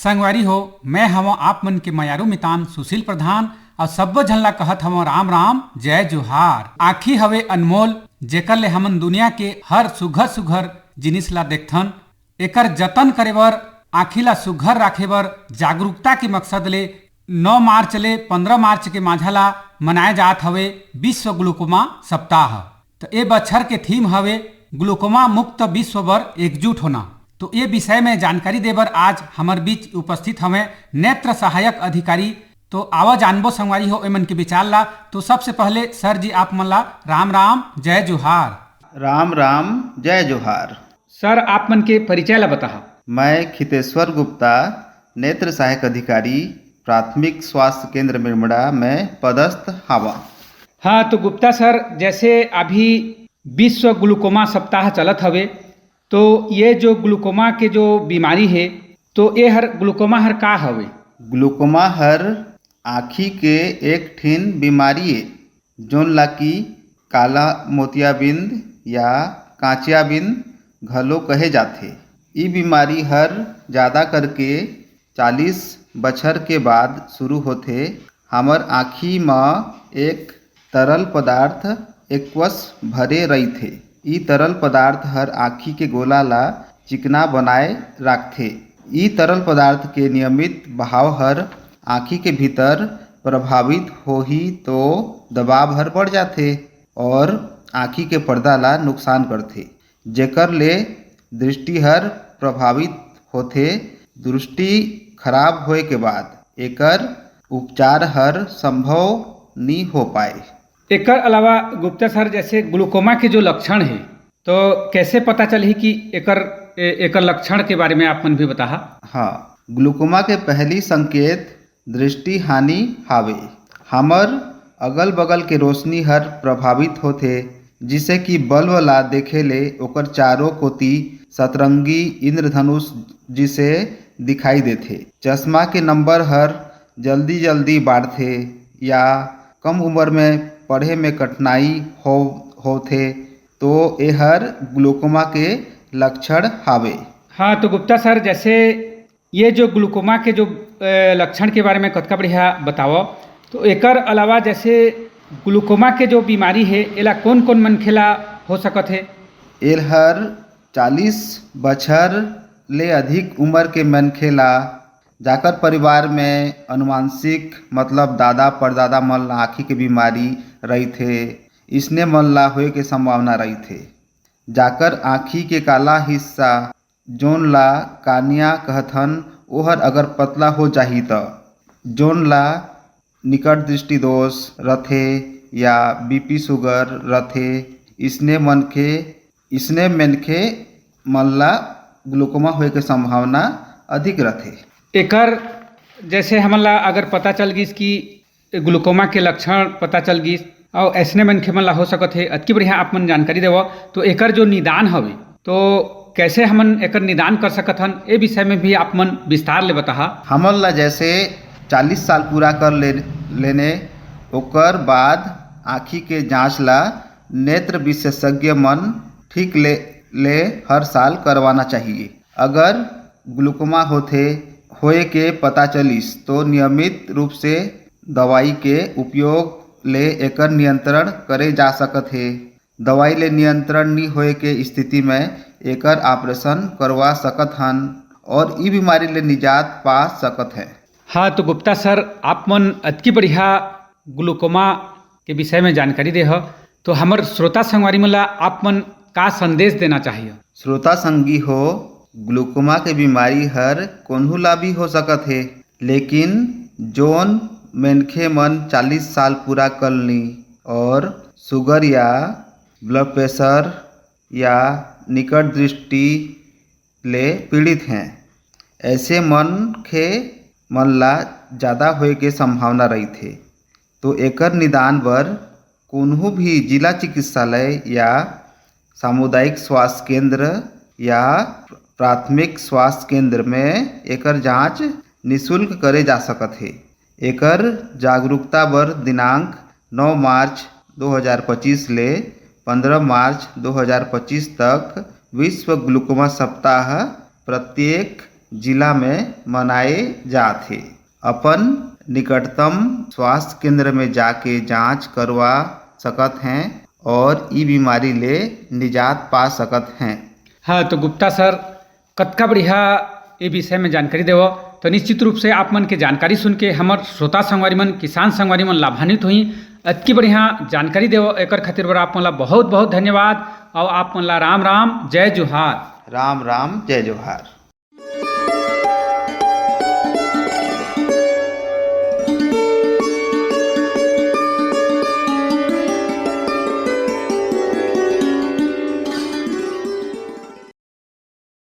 संगवारी हो, मैं हम आप मन के मयारू मितान सुशील प्रधान और सब्बो झन ला कहत हम राम राम जय जोहार। आखी हवे अनमोल जेकर ले हमन दुनिया के हर सुघर सुघर जिनिस ला देखथन। एकर जतन करे बर, आखी ला सुघर राखे बर जागरूकता के मकसद ले 9 मार्च ले 15 मार्च के माझा ला मनाए जात हवे विश्व ग्लूकोमा सप्ताह। तो ये बछर के थीम हवे ग्लूकोमा मुक्त विश्व बर एकजुट होना। तो ये विषय में जानकारी देबर आज हमार बीच उपस्थित हमें नेत्र सहायक अधिकारी। तो आवा जानबो संगवारी हो एमन के विचार ला। तो सबसे पहले सर जी आप मन ला राम राम जय जोहार। राम राम जय जोहार। सर आप मन के परिचय ला बता। मैं खितेश्वर गुप्ता, नेत्र सहायक अधिकारी, प्राथमिक स्वास्थ्य केंद्र मिर्मड़ा में पदस्थ हवा। हाँ तो गुप्ता सर, जैसे अभी विश्व ग्लूकोमा सप्ताह चलत हवे, तो ये जो ग्लूकोमा के जो बीमारी है, तो ये हर ग्लूकोमा हर का हवे? ग्लूकोमा हर आँखी के एक ठिन बीमारी है जोन ला की काला मोतियाबिंद या कांचियाबिंद घलो कहे जाथे। ये बीमारी हर ज़्यादा करके 40 बछर के बाद शुरू होथे। हमर आँखी में एक तरल पदार्थ एक्वस भरे रहीथे। ई तरल पदार्थ हर आँखी के गोला ला चिकना बनाए रखथे। ई तरल पदार्थ के नियमित बहाव हर आँखी के भीतर प्रभावित होही तो दबाव हर बढ़ जाथे और आँखी के पर्दा ला नुकसान करथे, जेकर ले दृष्टि हर प्रभावित होथे। दृष्टि खराब होए के बाद एकर उपचार हर संभव नहीं हो पाए। एकर अलावा गुप्ता सर, जैसे ग्लूकोमा के जो लक्षण है, तो कैसे पता चली कि एकर लक्षण के बारे में आप मन भी बता। हाँ, ग्लूकोमा के पहली संकेत दृष्टि हानि हावे। हमर अगल बगल के रोशनी हर प्रभावित होथे, जिसे कि बल्ब ला देखे ले ओकर चारों कोती सतरंगी इंद्रधनुष जिसे दिखाई देथे। चश्मा के नंबर हर जल्दी जल्दी बढ़थे या कम उम्र में पढ़े में कठिनाई होथे, तो ये हर ग्लूकोमा के लक्षण हावे। हाँ तो गुप्ता सर, जैसे ये जो ग्लूकोमा के जो लक्षण के बारे में कतका बढ़िया बताओ। तो एकर अलावा जैसे ग्लूकोमा के जो बीमारी है, एला कौन कौन मनखेला हो सकत है? एल हर 40 बछर ले अधिक उम्र के मनखेला, जाकर परिवार में अनुवांशिक मतलब दादा परदादा मन ला आँखी के बीमारी रही थे, इसने मन ला होए के संभावना रही थे। जाकर आँखी के काला हिस्सा जोन ला कानिया कहथन, ओहर अगर पतला हो जाही तो जोन ला निकट दृष्टि दोष रथे या बीपी शुगर रथे, इसने मनखे मन ला ग्लूकोमा होए के संभावना अधिक रथे। एकर जैसे हमला अगर पता चल गिस कि ग्लूकोमा के लक्षण पता चल गिस और ऐसने मनखे मन ला हो सकत है, अति बढ़िया आप मन जानकारी देव। तो एकर जो निदान हवे, तो कैसे हमन एकर निदान कर सकत हन, ए विषय में भी आप मन विस्तार ले बता। हमन ला जैसे 40 साल पूरा कर लेने ओकर बाद आँखी के जांच ला नेत्र विशेषज्ञ मन ठीक ले हर साल करवाना चाहिए। अगर ग्लूकोमा होए के पता चलिस तो नियमित रूप से दवाई के उपयोग ले एकर नियंत्रण करे जा सकत है। दवाई ले नियंत्रण नहीं होए के स्थिति में एकर ऑपरेशन करवा सकत हन और ई बीमारी ले निजात पा सकत है। हाँ तो गुप्ता सर, आप मन अति बढ़िया ग्लूकोमा के विषय में जानकारी दे हो। तो हमर श्रोता संगवारी मन ला आप मन का संदेश देना चाहिए? श्रोता संगी हो, ग्लूकोमा के बीमारी हर कोन्हू ला भी हो सकत है, लेकिन जोन मनखे मन 40 साल पूरा कर ली और शुगर या ब्लड प्रेशर या निकट दृष्टि ले पीड़ित हैं, ऐसे मनखे मन ला ज़्यादा होए के संभावना रही थे। तो एकर निदान बर कोन्हू भी जिला चिकित्सालय या सामुदायिक स्वास्थ्य केंद्र या प्राथमिक स्वास्थ्य केंद्र में एकर जांच निःशुल्क करे जा सकत है। एकर जागरूकता बर दिनांक 9 मार्च 2025 ले 15 मार्च 2025 तक विश्व ग्लूकोमा सप्ताह प्रत्येक जिला में मनाए जाथे। अपन निकटतम स्वास्थ्य केंद्र में जाके जांच करवा सकत हैं और ई बीमारी ले निजात पा सकत हैं। हाँ तो गुप्ता सर कतका बढ़िया ये विषय में जानकारी देव, तो निश्चित रूप से आप मन के जानकारी सुन के हमार श्रोता संगवारी मन, किसान संगवारी मन लाभान्वित हुई। अतकी बढ़िया जानकारी देव एकर खातिर बर आप मन ला बहुत बहुत धन्यवाद। और आप मन ला राम राम जय जोहार। राम राम जय जोहार।